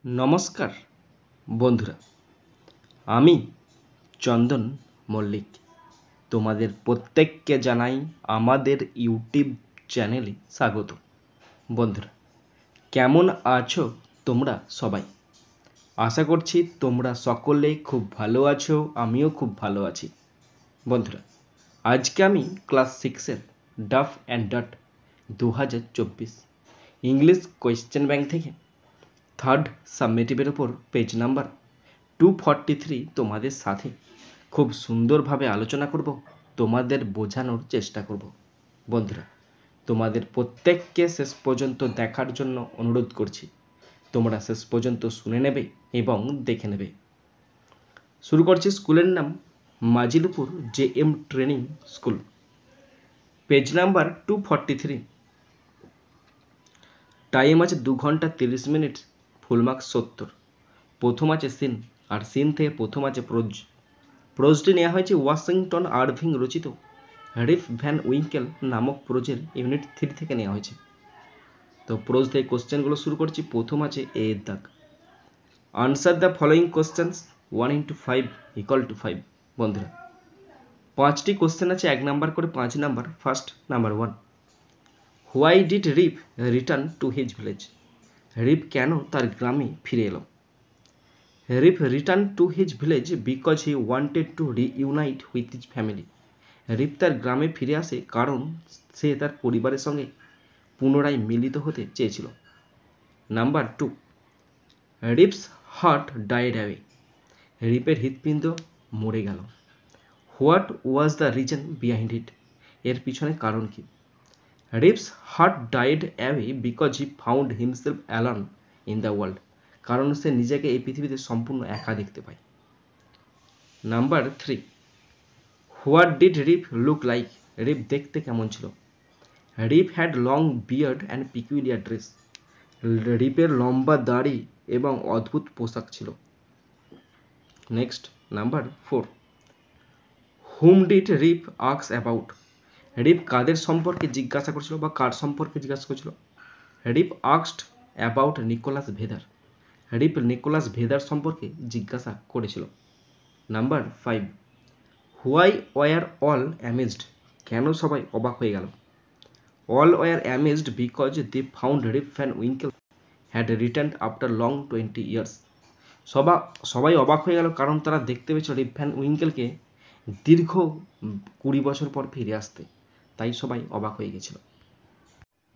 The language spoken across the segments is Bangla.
নমস্কার বন্ধুরা, আমি চন্দন মল্লিক তোমাদের প্রত্যেককে জানাই আমাদের ইউটিউব চ্যানেলে স্বাগত। বন্ধুরা, কেমন আছো তোমরা সবাই? আশা করছি তোমরা সকলে খুব ভালো আছো, আমিও খুব ভালো আছি। বন্ধুরা, আজকে আমি ক্লাস 6-এর Duff and Dutt 2024 English question bank থেকে থার্ড সাবমিটিভের ওপর পেজ নাম্বার 243 তোমাদের সাথে খুব সুন্দরভাবে আলোচনা করব, তোমাদের বোঝানোর চেষ্টা করব। বন্ধুরা, তোমাদের প্রত্যেককে শেষ পর্যন্ত দেখার জন্য অনুরোধ করছি। তোমরা শেষ পর্যন্ত শুনে নেবে এবং দেখে নেবে। শুরু করছি। স্কুলের নাম Majilpur JM training school, page number 243। Time আছে 2 ঘন্টা 30 মিনিট, ফুল মার্কস 70। প্রথম আছে সিন, আর সিন থেকে প্রথম আছে প্রোজ। প্রোজটি নেওয়া হয়েছে ওয়াশিংটন আরভিং রচিত রিপ ভ্যান উইঙ্কেল নামক প্রোজের ইউনিট 3 থেকে নেওয়া হয়েছে। তো প্রোজ থেকে কোশ্চেনগুলো শুরু করছি। প্রথম আছে এ এর দাগ। Answer the following questions 1 into 5 = 5। বন্ধুরা, 5টি কোশ্চেন আছে 1 নাম্বার করে 5 number. First number 1, why did Rip return to his village? Rip কেন তার গ্রামে ফিরে এলো? Rip return to his village because he wanted to reunite with his family. Rip তার গ্রামে ফিরে আসে কারণ সে তার পরিবারের সঙ্গে পুনরায় মিলিত হতে চেয়েছিল। Number 2, Rip's heart died away. রিপের হৃৎপিণ্ড মরে গেল। What was the reason behind it? এর পিছনে কারণ কি? Rip's heart died away because he found himself alone in the world. কারণ সে নিজেকে এই পৃথিবীতে সম্পূর্ণ একা দেখতে পায়। Number 3, what did Rip look like? Rip দেখতে কেমন ছিল? Rip had long beard and peculiar dress. রিপের লম্বা দাড়ি এবং অদ্ভুত পোশাক ছিল। Next, number 4, whom did Rip ask about? Rip কাদের সম্পর্কে জিজ্ঞাসা করছিল বা কার সম্পর্কে জিজ্ঞাসা করছিল? Rip asked about Nicholas Vedder. Rip Nicholas Vedder সম্পর্কে জিজ্ঞাসা করেছিল। Number 5, why were all amazed? কেন সবাই অবাক হয়ে গেল? All were amazed because they found Rip Van Winkle had return after long 20 years. সবাই অবাক হয়ে গেল কারণ তারা দেখতে পেয়েছিল রিপ ভ্যান উইঙ্কেলকে দীর্ঘ 20 বছর পর ফিরে আসতে, তাই সবাই অবাক হয়ে গেছিল।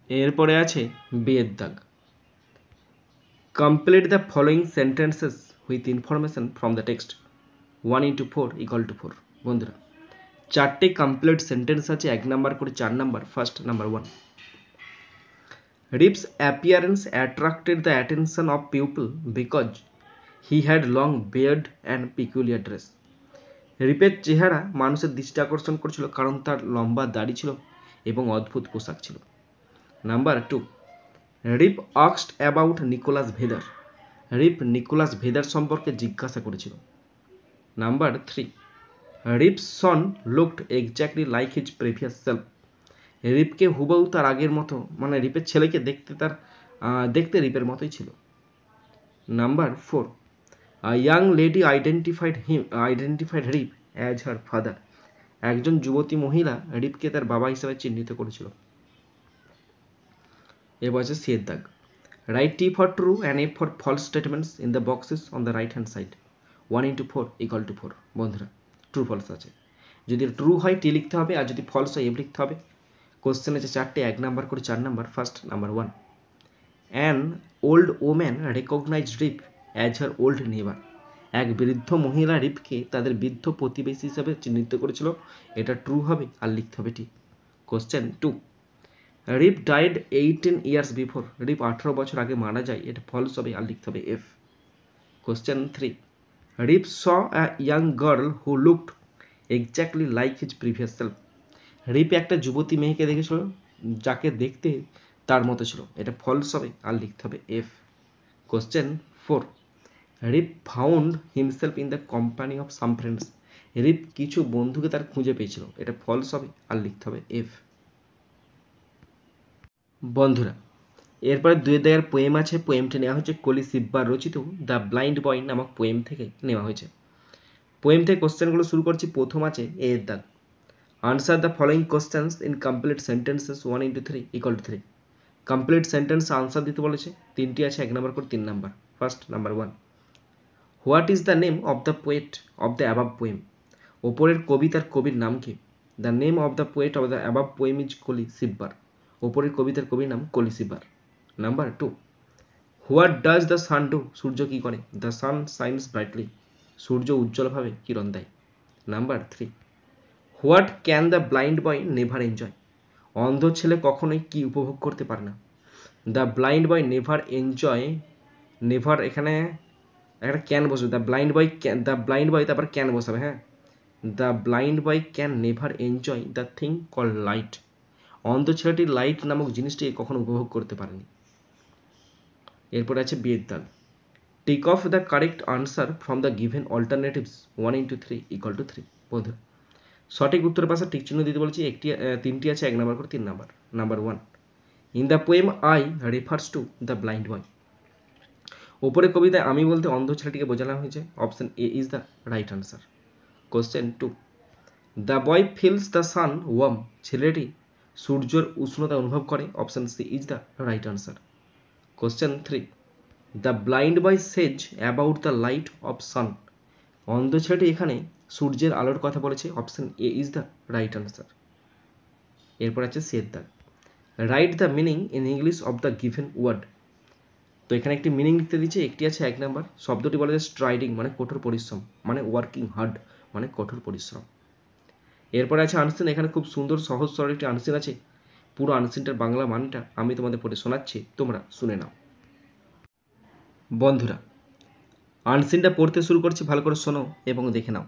এরপরে আছে বিয়ের দাগ। Complete the following sentences with information from the text 1 into 4 = 4। বন্ধুরা, 4টে কমপ্লিট সেন্টেন্স আছে 1 নাম্বার করে 4 number. First number 1, Rip's appearance attracted the attention of people because he had long beard and peculiar dress. রিপের চেহারা মানুষের দৃষ্টি আকর্ষণ করছিল কারণ তার লম্বা দাড়ি ছিল এবং অদ্ভুত পোশাক ছিল। Number 2, Rip asked about Nicholas Vedder. Rip Nicholas Vedder সম্পর্কে জিজ্ঞাসা করেছিল। Number 3, Rip's son looked exactly like his previous self. রিপকে হুবহু তার আগের মতো, মানে রিপের ছেলেকে দেখতে রিপের মতোই ছিল। নাম্বার 4, ইয়াং লেডি আইডেন্টিফাইড রিপ অ্যাজ হার ফাদার। একজন যুবতী মহিলা রিপকে তার বাবা হিসেবে চিহ্নিত করেছিল। এবার আছে সি এর দাগ। Right T for true and A for false statements in the boxes on the right hand side 1 into 4 = 4। বন্ধুরা, ট্রু ফলস আছে। যদি ট্রু হয় টি লিখতে হবে, আর যদি ফলস হয় এফ লিখতে হবে। কোশ্চেন আছে 4টে, 1 নাম্বার করে 4 number. First number 1, an old woman recognised Rip as her old neighbour. এক বৃদ্ধ মহিলা রিপকে তাদের বৃদ্ধ প্রতিবেশী হিসাবে চিহ্নিত করেছিল। এটা ট্রু হবে আর লিখতে হবে টি। কোশ্চেন 2, রিপ ডাইড 18 ইয়ার্স বিফোর। রিপ 18 বছর আগে মারা যায়, এটা ফলস হবে আর লিখতে হবে F. Question 3, Rip saw a young girl who looked exactly like his previous self. Rip একটা যুবতী মেয়েকে দেখেছিল যাকে দেখতে তার মতো ছিল, এটা ফলস হবে আর লিখতে হবে F. Question 4, Rip found himself in the company of some friends. Rip কিছু বন্ধুকে তার খুঁজে পেয়েছিল, এটা ফলস হবে আর লিখতে হবে এফ। বন্ধুরা, এরপরে 2 পোয়েম আছে, পোয়েমটি নেওয়া হয়েছে কলি সিব্বার রচিত দ্য ব্লাইন্ড বয় নামক পোয়েম থেকে নেওয়া হয়েছে। পোয়েম থেকে কোশ্চেনগুলো শুরু করছি। প্রথম আছে এ এর দাগ। Answer the following questions in complete sentences 1 into 3 = 3। Complete sentence answer দিতে বলেছে, তিনটি আছে, 1 নম্বর করে 3 number. First number 1, what is the name of the poet of the above poem? ওপরের কবিতার কবির নাম কি? The name of the poet of the above poem is Colley Cibber. ওপরের কবিতার কবির নাম Colley Cibber. Number 2, what does the sun do? সূর্য কি করে? The sun shines brightly. সূর্য উজ্জ্বলভাবে কিরণ দেয়। Number 3, what can the blind boy never enjoy? অন্ধ ছেলে কখনোই কি উপভোগ করতে পারে না? The blind boy never enjoy, never এখানে একটা ক্যান বসবে, দ্য ব্লাইন্ড বয় তারপর ক্যান বসাবে, হ্যাঁ। The blind boy can never enjoy the thing call light. অন্ধ ছেলেটি লাইট নামক জিনিসটি কখনো উপভোগ করতে পারেনি। এরপর আছে বিয়ের দাগ। Take off the correct answer from the given alternatives 1 into 3 = 3। বন্ধুরা, সঠিক উত্তরের পাশে টিক চিহ্ন দিতে বলেছি, তিনটি আছে, 1 নম্বর করে 3 number. Number 1, in the poem I refers to the blind boy. ওপরে কবিতায় আমি বলতে অন্ধ ছেলেটিকে বোঝানো হয়েছে। Option A is the right answer. Question 2, the boy feels the sun warm. ছেলেটি সূর্যের উষ্ণতা অনুভব করে। Option C is the right answer. Question 3, the blind boy says about the light of sun. অন্ধ ছেলেটি এখানে সূর্যের আলোর কথা বলেছে। Option A is the right answer. এরপর আছে সি এর দাগ। Write the meaning in English of the given word. তো এখানে একটি মিনিং লিখতে দিচ্ছে, একটি আছে 1 নাম্বার। শব্দটি বলা যায় স্ট্রাইডিং মানে কঠোর পরিশ্রম, মানে ওয়ার্কিং হার্ড মানে কঠোর পরিশ্রম। এরপরে আছে আনসিন। এখানে খুব সুন্দর সহজ সরল একটি আনসিন আছে। পুরো আনসিনটার বাংলা মানটা আমি তোমাদের পড়ে শোনাচ্ছি, তোমরা শুনে নাও। বন্ধুরা, আনসিনটা পড়তে শুরু করছি, ভালো করে শোনো এবং দেখে নাও।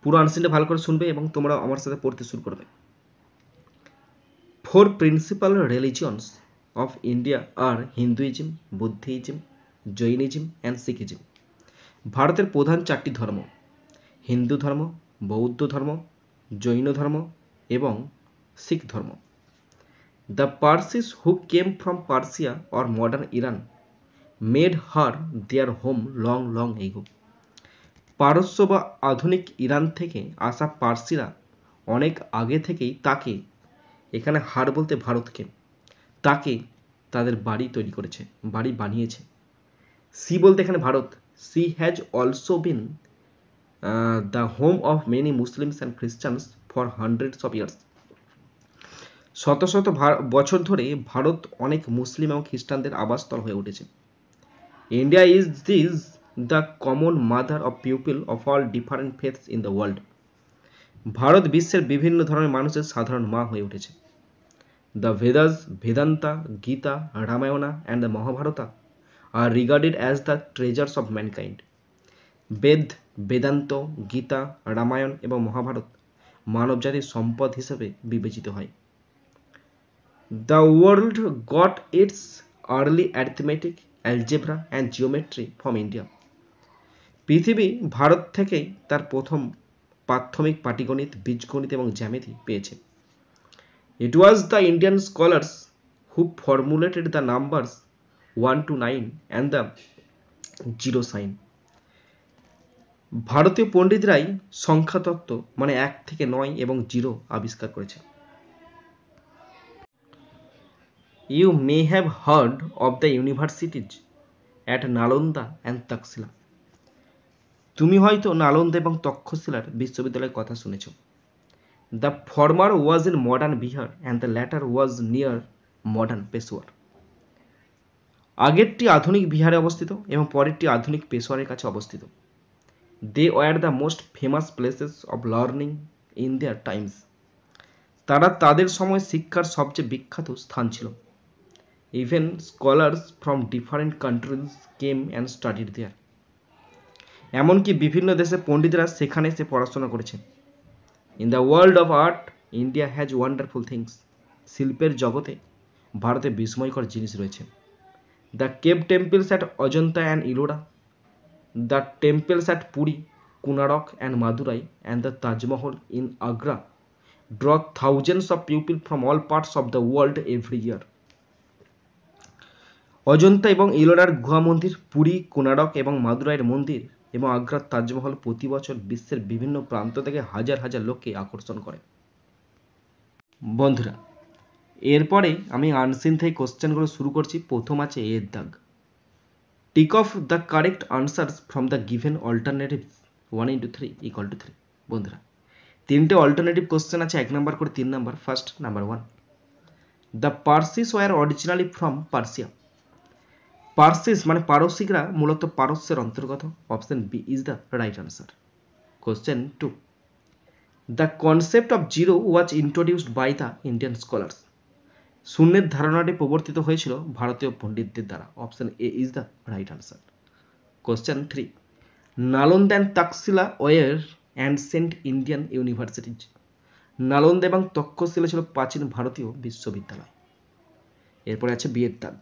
পুরো আনসিনটা ভালো করে শুনবে এবং তোমরা আমার সাথে পড়তে শুরু করবে। 4 principal রিলিজিয়নস of India are Hinduism, Buddhism, Jainism and Sikhism. ভারতের প্রধান 4টি ধর্ম, হিন্দু ধর্ম, বৌদ্ধ ধর্ম, জৈন ধর্ম এবং শিখ ধর্ম। The Parsis who came from Persia or modern Iran made her their home long ago. পারস্য বা আধুনিক ইরান থেকে আসা পার্সিরা অনেক আগে থেকেই তাকে, এখানে হার বলতে ভারতকে, তাকে তাদের বাড়ি তৈরি করেছে, বাড়ি বানিয়েছে। সি বলতে এখানে Bharat. She has also been the home of many Muslims and Christians for hundreds of years. শত শত বছর ধরে ভারত অনেক মুসলিম এবং খ্রিস্টানদের আবাসস্থল হয়ে উঠেছে। India is the common mother of people of all different faiths in the world. ভারত বিশ্বের বিভিন্ন ধরনের মানুষের সাধারণ মা হয়ে উঠেছে। The Vedas, Vedanta, Gita, Ramayana and the Mahabharata are regarded as the treasures of mankind. বেদ, বেদান্ত, গীতা, রামায়ণ এবং মহাভারত মানবজাতির সম্পদ হিসেবে বিবেচিত হয়। The world got its early arithmetic, algebra and geometry from India. পৃথিবী ভারত থেকেই তার প্রথম প্রাথমিক পাটিগণিত, বীজগণিত এবং জ্যামিতি পেয়েছে। It was the Indian scholars who formulated the numbers 1 to 9 and the zero sign. ভারতীয় পণ্ডিতরাই সংখ্যাতত্ত্ব মানে 1 থেকে 9 এবং 0 আবিষ্কার করেছে। You may have heard of the universities at Nalanda and Taxila. তুমি হয়তো নালন্দা এবং তক্ষশিলার বিশ্ববিদ্যালয়ের কথা শুনেছ। The former was in modern Bihar and the latter was near modern Peshawar. আগেরটি আধুনিক বিহারে অবস্থিত এবং পরেরটি আধুনিক পেশোয়ারের কাছে অবস্থিত। They were the most famous places of learning in their times. তারা তাদের সময় শিক্ষার সবচেয়ে বিখ্যাত স্থান ছিল। Even scholars from different countries came and studied there. এমনকি বিভিন্ন দেশের পণ্ডিতরা সেখানে এসে পড়াশোনা করেছে। In the world of art, India has wonderful things. শিল্পের জগতে ভারতে বিস্ময়কর জিনিস রয়েছে। The cave temples at Ajanta and Ellora, the temples at Puri, Konark and Madurai, and the Taj Mahal in Agra draw thousands of people from all parts of the world every year. Ajanta এবং ইলোরার গুহা মন্দির, পুরী, কোনারক এবং মাদুরাইয়ের মন্দির এবং আগ্রার তাজমহল প্রতি বছর বিশ্বের বিভিন্ন প্রান্ত থেকে হাজার হাজার লোককে আকর্ষণ করে। বন্ধুরা, এরপরে আমি আনসিন থেকে কোশ্চেনগুলো শুরু করছি। প্রথম আছে এর দাগ। Tick of the correct answers from the given alternatives 1 × 3 = 3। বন্ধুরা, তিনটে অল্টারনেটিভ কোশ্চেন আছে, 1 নাম্বার করে 3 number. First, number 1, the Parsis were originally from Persia. Parsis মানে পারসিকরা মূলত পারস্যের অন্তর্গত। Option B is the right answer. Question 2, the concept of zero was introduced by the Indian scholars. শূন্যের ধারণাটি প্রবর্তিত হয়েছিল ভারতীয় পণ্ডিতদের দ্বারা। Option A is the right answer. Question 3, Nalanda and Takshashila were ancient Indian universities. Nalanda এবং তক্ষশিলা ছিল প্রাচীন ভারতীয় বিশ্ববিদ্যালয়। এরপরে আছে বিয়ের দাগ।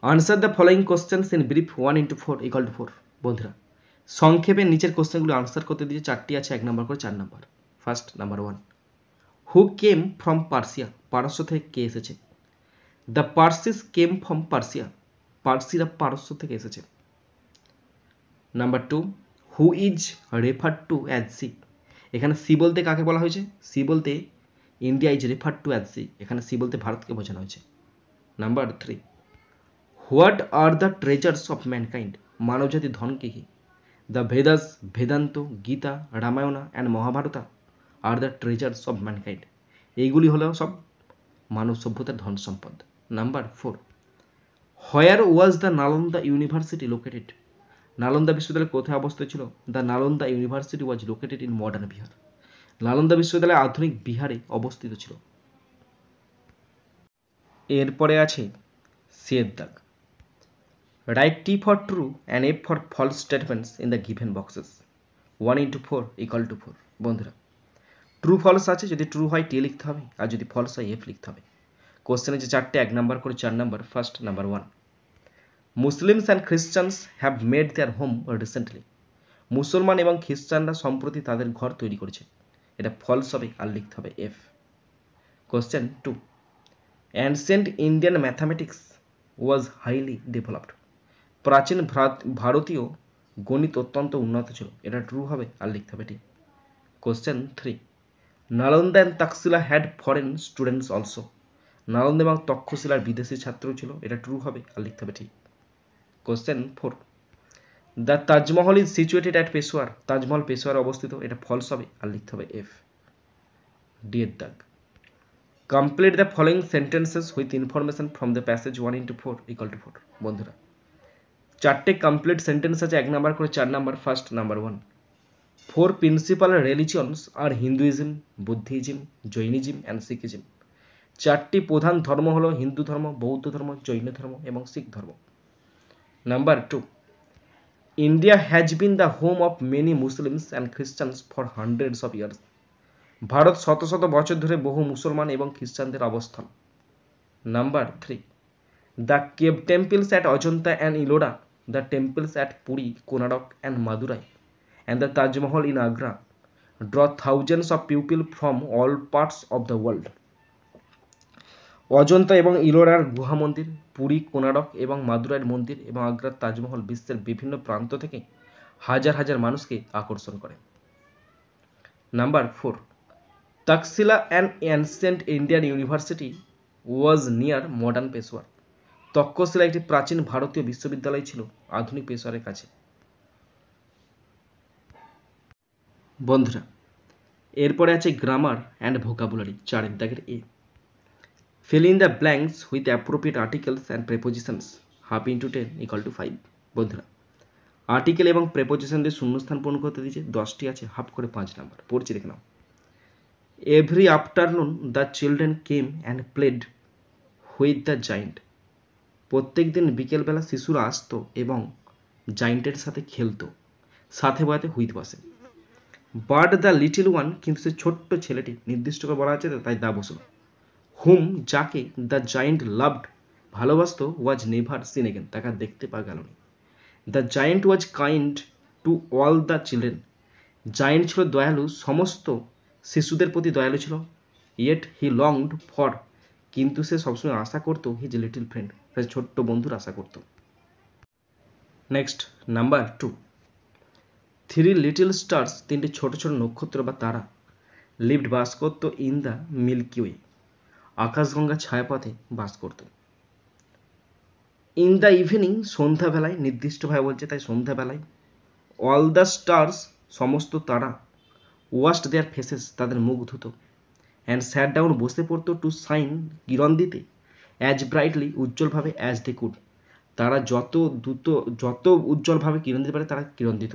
Answer the following questions in brief 1 × 4 = 4। বন্ধুরা, সংক্ষেপে নিচের কোশ্চেনগুলো আনসার করতে দিয়েছে। 4টি আছে, 1 নাম্বার করে 4 number. First, number 1, who came from Persia. পারস্য থেকে কে এসেছে? The Parsis came from Persia. পার্সিরা পারস্য থেকে এসেছে। Number 2, who is referred to as C. এখানে সি বলতে কাকে বলা হয়েছে? সি বলতে India is referred to as C. এখানে সি বলতে ভারতকে বোঝানো হয়েছে। Number 3, what are the treasures of mankind. মানবজাতির ধন কি কি? The Vedas, Vedanta, Gita, Ramayana and Mahabharata are the treasures of mankind. এইগুলি হলো সব মানব সভ্যতার ধন সম্পদ। Number 4, where was the Nalanda university located. Nalanda বিশ্ববিদ্যালয় কোথায় অবস্থিত ছিল? The Nalanda university was located in modern Bihar. Nalanda বিশ্ববিদ্যালয় আধুনিক বিহারে অবস্থিত ছিল। এরপরে আছে সিয়ের দাগ। Write T for true and F for false statements in the given boxes 1 × 4 = 4। বন্ধুরা, ট্রু ফলস আছে, যদি ট্রু হয় টি লিখতে হবে, আর যদি ফলস হয় এফ লিখতে হবে। কোশ্চেনে যে 4টে 1 নাম্বার করে 4 number. First, number 1, Muslims and খ্রিস্টানস have made their home recently. মুসলমান এবং খ্রিস্টানরা সম্প্রতি তাদের ঘর তৈরি করেছে। এটা ফলস হবে, আর লিখতে হবে F. Question 2, ancient Indian mathematics ওয়াজ হাইলি ডেভেলপড। প্রাচীন ভারতীয় গণিত অত্যন্ত উন্নত ছিল। এটা ট্রু হবে, আর লিখতে হবে টি। Question 3, Nalanda and Takshashila had foreign students also. Nalanda এবং তক্ষশিলার বিদেশি ছাত্র ছিল। এটা ট্রু হবে, আর লিখতে হবে ঠিক। Question 4, the Taj Mahal is situated at Peshawar. Taj Mahal পেশোয়ারে অবস্থিত। এটা ফলস হবে, আর লিখতে হবে এফ। ডি এর দাগ। Complete the following sentences with information from the passage 1 × 4 = 4। বন্ধুরা, 4টে কমপ্লিট সেন্টেন্স আছে, 1 নাম্বার করে 4 number. First, number 1, 4 principal religions are Hinduism, Buddhism, Jainism and Sikhism. 4টি প্রধান ধর্ম হলো হিন্দু ধর্ম, বৌদ্ধ ধর্ম, জৈন ধর্ম এবং শিখ ধর্ম। Number 2, India has been the home of many Muslims and Christians for hundreds of years. ভারত শত শত বছর ধরে বহু মুসলমান এবং খ্রিস্টানদের অবস্থান। Number 3, the cave temples at Ajanta and Ellora, the temples at Puri, Konark and Madurai and the Taj Mahal in Agra draw thousands of people from all parts of the world. Ajanta এবং ইলোরার গুহা মন্দির, পুরী, কোনারক এবং মাদুরাইয়ের মন্দির এবং আগ্রার তাজমহল বিশ্বের বিভিন্ন প্রান্ত থেকে হাজার হাজার মানুষকে আকর্ষণ করে। Number 4, Takshashila and ancient Indian university was near modern Peshawar. Takshashila একটি প্রাচীন ভারতীয় বিশ্ববিদ্যালয় ছিল আধুনিক পেশোয়ারের কাছে। বন্ধুরা, এরপরে আছে গ্রামার অ্যান্ড ভোকাবুলারি 4 এর দাগের A. Fill in the blanks with appropriate articles and prepositions 1/2 × 10 = 5। বন্ধুরা, আর্টিকেল এবং প্রেপোজিশন দিয়ে শূন্যস্থান পূরণ করতে দিয়েছে। 10টি আছে, হাফ করে 5 নাম্বার। পড়ছি, দেখে নাও। Every afternoon the children came and played with the giant. প্রত্যেক দিন বিকেলবেলা শিশুরা আসতো এবং জায়েন্টের সাথে খেলতো। সাথে বয়াতে হুইথ বসে। বাট দ্য লিটিল ওয়ান, কিন্তু সে ছোট্ট ছেলেটি, নির্দিষ্ট করে বলা আছে তাই দা বসলো। হুম, যাকে দ্য জায়েন্ট লাভড, ভালোবাসত, ওয়াজ নেভার সিন এগেন, তাকে দেখতে পাওয়া গেল না। The giant was kind to all the children. Giant ছিল দয়ালু, সমস্ত শিশুদের প্রতি দয়ালু ছিল। ইয়েট হি লংড ফর, কিন্তু সে সবসময় আশা করতো হিজ লিটিল ফ্রেন্ড, ছোট্ট বন্ধুর আশা করত। নেক্সট নাম্বার 2, 3 লিটল স্টার্স, তিনটি ছোট ছোট নক্ষত্র বা তারা, লিভড বাস করত ইন দ্য মিল্কি ওয়ে, আকাশগঙ্গা ছায়াপথে বাস করত। ইন দ্য ইভিনিং, সন্ধ্যাবেলায়, নির্দিষ্টভাবে বলছে তাই সন্ধ্যাবেলায়, অল দ্য স্টার্স, সমস্ত তারা, ওয়াশড দেয়ার ফেসেস, তাদের মুখ ধুত, অ্যান্ড স্যাট ডাউন, বসে পড়তো, টু শাইন, কিরণ দিতে, অ্যাজ ব্রাইটলি, উজ্জ্বলভাবে, অ্যাজ দে কুড, তারা যত উজ্জ্বলভাবে কিরণ দিতে পারে তারা কিরণ দিত।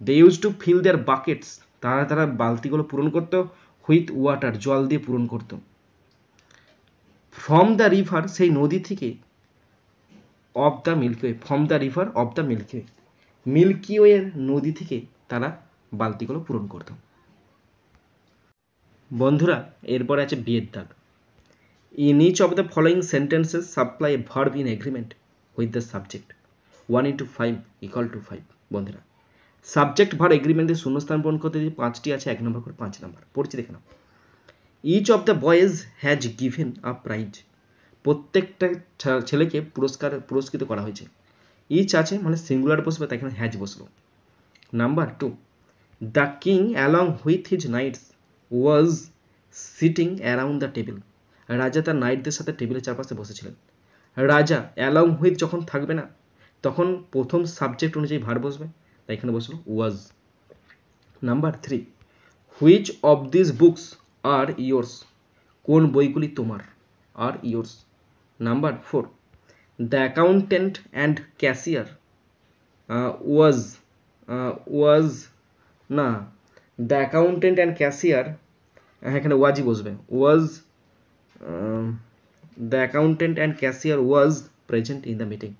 They use to fill their buckets, তারা বালতিগুলো পূরণ করতো, হুইথ ওয়াটার, জল দিয়ে পূরণ করত। ফ্রম দ্য রিভার, সেই নদী থেকে, of the Milky Way, from the river of the Milky Way, Milky ওয়ের নদী থেকে তারা বালতিগুলো পূরণ করত। বন্ধুরা এরপরে আছে বিয়ের দাগ। In each of the following sentences supply a verb in agreement with the subject, 1 × 5 = 5। বন্ধুরা সাবজেক্ট ভার্ব এগ্রিমেন্টের শূন্যস্থান পূরণ করতে যে 5টি আছে, 1 নম্বর করে 5 নম্বর পড়ছি দেখে নাও। Each of the boys has given a prize, প্রত্যেকটা ছেলেকে পুরস্কৃত করা হয়েছে। ইচ আছে মানে সিঙ্গুলার বসবে, তাই এখানে হ্যাজ বসলো। Number 2, the king along with his knights was sitting around the table, রাজা তার নাইটদের সাথে টেবিলের চারপাশে বসেছিলেন। রাজা অ্যালং উইথ যখন থাকবে না তখন প্রথম সাবজেক্ট অনুযায়ী ভার্ব বসবে, তাই এখানে বসলো was. Number 3, which of this books are yours, কোন বইগুলি তোমার, আর yours. Number 4, the accountant and cashier was না, দ্য অ্যাকাউন্টেন্ট অ্যান্ড ক্যাশিয়ার, এখানে ওয়াজই বসবে, was, the accountant and cashier was present in the meeting,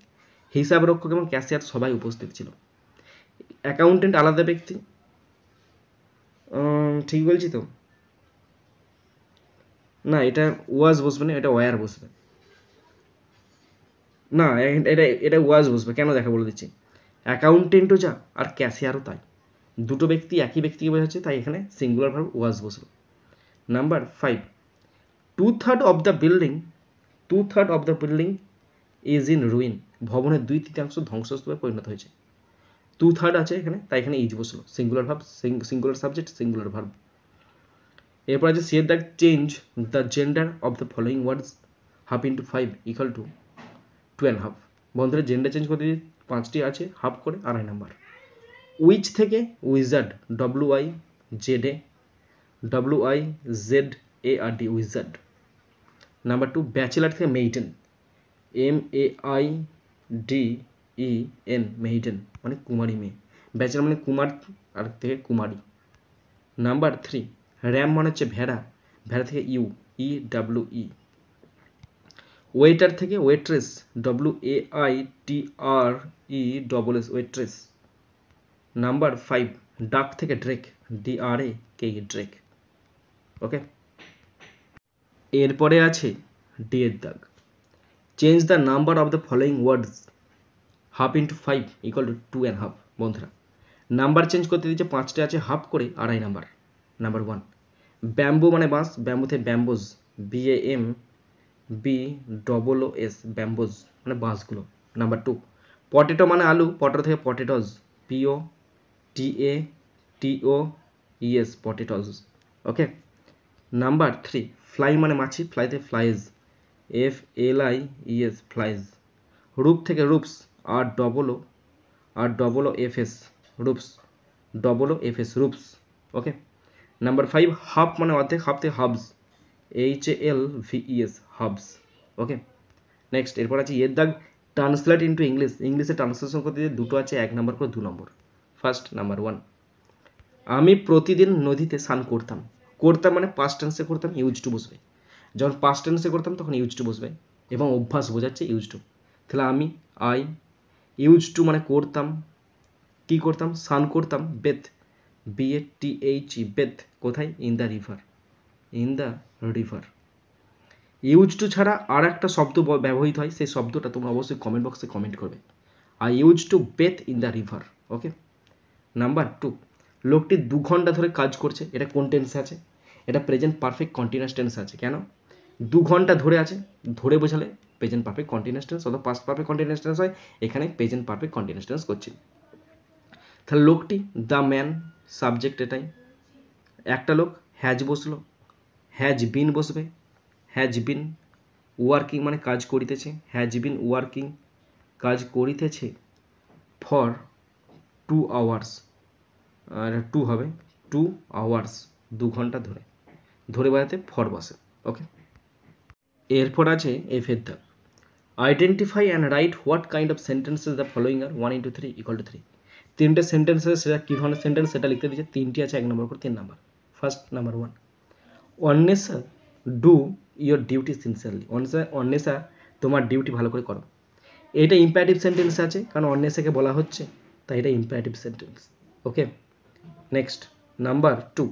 হিসাব রক্ষক এবং ক্যাশিয়ার সবাই উপস্থিত ছিল। অ্যাকাউন্টেন্ট আলাদা ব্যক্তি, ঠিক বলছি তো? না, এটা ওয়াজ বসবে না, এটা ওয়ার বসবে। না, এটা ওয়াজ বসবে, কেন দেখা বলে দিচ্ছি। অ্যাকাউন্টেন্টও যা আর ক্যাশিয়ারও তাই, দুটো ব্যক্তি একই ব্যক্তিকে বোঝাচ্ছে, তাই এখানে সিঙ্গুলার ভার্ব ওয়াজ বসলো। Number 5, 2/3 of the building is in ruin, ভবনের 2/3 ধ্বংসস্তূপে পরিণত হয়েছে। 2/3 আছে এখানে, তাই এখানে ইজ বসলো, singular verb, singular subject, singular verb. এরপর আছে সে the change the gender of the following words, 1/2 × 5 = 2.5। বন্ধুরা জেন্ডার চেঞ্জ করতে 5টি আছে, হাফ করে 2.5 নাম্বার। উইচ থেকে wizard, WIZARD, wizard. Number 2, bachelor থেকে মেইডেন, MAIDEN, মেইডেন মানে কুমারী মেয়ে, ব্যাচেলার মানে কুমার, আর থেকে কুমারী। নাম্বার 3, র্যাম মানে হচ্ছে ভেড়া, ভেড়া থেকে EWE। ওয়েটার থেকে ওয়েট্রেস, WAITRESS, ওয়েট্রেস। নাম্বার 5, ডাক থেকে ড্রেক, DRAK, ড্রেক। ওকে, এরপরে আছে ডি এর দাগ। Change the number of the following words, 1/2 × 5 = 2.5। বন্ধুরা নাম্বার চেঞ্জ করতে দিচ্ছে 5টে আছে, হাফ করে 2.5 নাম্বার। নাম্বার 1, ব্যাম্বু মানে বাঁশ, ব্যাম্বু থেকে ব্যাম্বোজ, BAMBOOS, ব্যাম্বোজ মানে বাঁশগুলো। নাম্বার 2, পটেটো মানে আলু, পটেটো থেকে পটেটোজ, POTATOES, পটেটোজ। ওকে। নাম্বার 3, ফ্লাই মানে মাছি, ফ্লাই থেকে ফ্লাইজ, FLIES, ফ্লাইজ। রূপ থেকে রূপস, ROOFS, রূপস, FS, রূপস। ওকে। নাম্বার 5, হাফ মানে অর্ধেক, হাফ থেকে হাবস, HALVES, হাবস। ওকে। নেক্সট এরপর আছে এর দাগ, ট্রান্সলেট ইন্টু ইংলিশ, ইংলিশে ট্রান্সলেশন করতে দুটো আছে, 1 নম্বর করে 2 নম্বর। ফার্স্ট নাম্বার 1, আমি প্রতিদিন নদীতে স্নান করতাম, করতাম মানে পাস্ট টেন্সে করতাম, ইউজ টু বসবে। যখন পাস্ট টেন্সে করতাম তখন ইউজ টু বসবে, এবং অভ্যাস বোঝাচ্ছে ইউজ টু। তাহলে আমি ইউজ টু মানে করতাম, কি করতাম, স্নান করতাম, বেথ, BATHE, বেথ, কোথায়, in the river, use to ছাড়া আর একটা শব্দ ব্যবহৃত হয়, সেই শব্দটা তোমরা অবশ্যই কমেন্ট বক্সে কমেন্ট করবে। I use to bathe in the river. Okay. Number 2, লোকটি 2 ঘন্টা ধরে কাজ করছে, এটা কোন টেন্সে আছে, এটা প্রেজেন্ট পারফেক্ট কন্টিনিউয়াস টেন্সে আছে। কেন 2 ঘন্টা ধরে আছে, ধরে বোঝালে প্রেজেন্ট পারফেক্ট কন্টিনিউয়াস টেন্স, অথবা পাস্ট পারফেক্ট কন্টিনিউয়াস টেন্স হয়, এখানে প্রেজেন্ট পারফেক্ট কন্টিনিউয়াস টেন্স করছি। তাহলে লোকটি, দ্য ম্যান, সাবজেক্ট এটাই, একটা লোক হ্যাজ বসলো, হ্যাজ বিন বসবে, হ্যাজ বিন ওয়ার্কিং মানে কাজ করিতেছে, হ্যাজ বিন ওয়ার্কিং কাজ করিতেছে ফর 2 আওয়ার্স, আর 2 হবে 2 আওয়ার্স 2 ঘন্টা ধরে, ধরে বোঝাতে ফর বসে। ওকে, এরপর আছে এফের ধাপ, identify and right what kind of sentences the following R 1 into 3 = 3। তিনটে সেন্টেন্স আছে, সেটা কী ধরনের সেন্টেন্স সেটা লিখতে দিচ্ছে, তিনটি আছে, 1 নম্বর করে 3 number. First number 1, Anwesha do your duty sincerely, Anwesha তোমার ডিউটি ভালো করে করো। এটা ইম্পারেটিভ সেন্টেন্স আছে, কারণ অন্বেষাকে বলা হচ্ছে, তাই এটা imperative sentence. Okay, next number 2,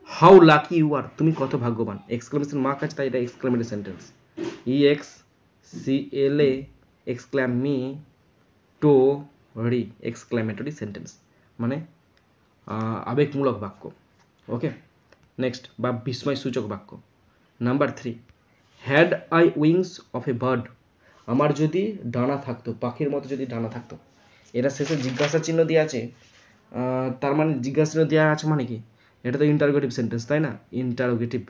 how lucky you are, তুমি কত ভাগ্যবান, এক্সক্লেমেশন মার্ক আছে, তাই এটা exclamatory sentence, EXCLA exclamatory, exclamatory sentence মানে আবেগমূলক বাক্য। ওকে, নেক্সট বা বিস্ময়সূচক বাক্য। Number 3, had I wings of a bird, আমার যদি ডানা থাকতো, পাখির মতো যদি ডানা থাকতো। এটা শেষে জিজ্ঞাসা চিহ্ন দিয়ে আছে, তার মানে জিজ্ঞাসা চিহ্ন দেওয়া আছে মানে কি, এটা তো ইন্টারোগেটিভ সেন্টেন্স, তাই না, ইন্টারোগেটিভ,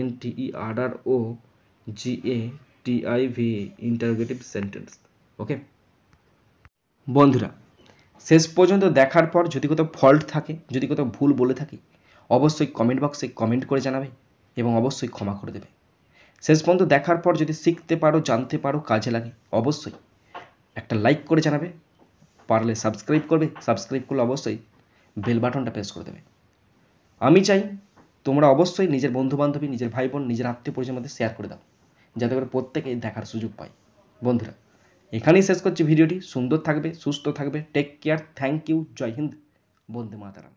INTEROGATIV, ইন্টারোগেটিভ সেন্টেন্স। ওকে বন্ধুরা, শেষ পর্যন্ত দেখার পর যদি কোথাও ফল্ট থাকে, যদি কোথাও ভুল বলে থাকি, অবশ্যই কমেন্ট বক্সে কমেন্ট করে জানাবে এবং অবশ্যই ক্ষমা করে দেবে। শেষ পর্যন্ত দেখার পর যদি শিখতে পারো, জানতে পারো, কাজে লাগে, অবশ্যই একটা লাইক করে জানাবে, পারলে সাবস্ক্রাইব করবে, সাবস্ক্রাইব করলে অবশ্যই বেল বাটনটা প্রেস করে দেবে। আমি চাই তোমরা অবশ্যই নিজের বন্ধুবান্ধবী, নিজের ভাই বোন, নিজের আত্মীয় পরিজনের মধ্যে শেয়ার করে দাও, যাতে করে প্রত্যেকেই দেখার সুযোগ পায়। বন্ধুরা, এখানেই শেষ করছি ভিডিওটি। সুন্দর থাকবে, সুস্থ থাকবে, টেক কেয়ার, থ্যাংক ইউ, জয় হিন্দ, বন্দে মাতারাম।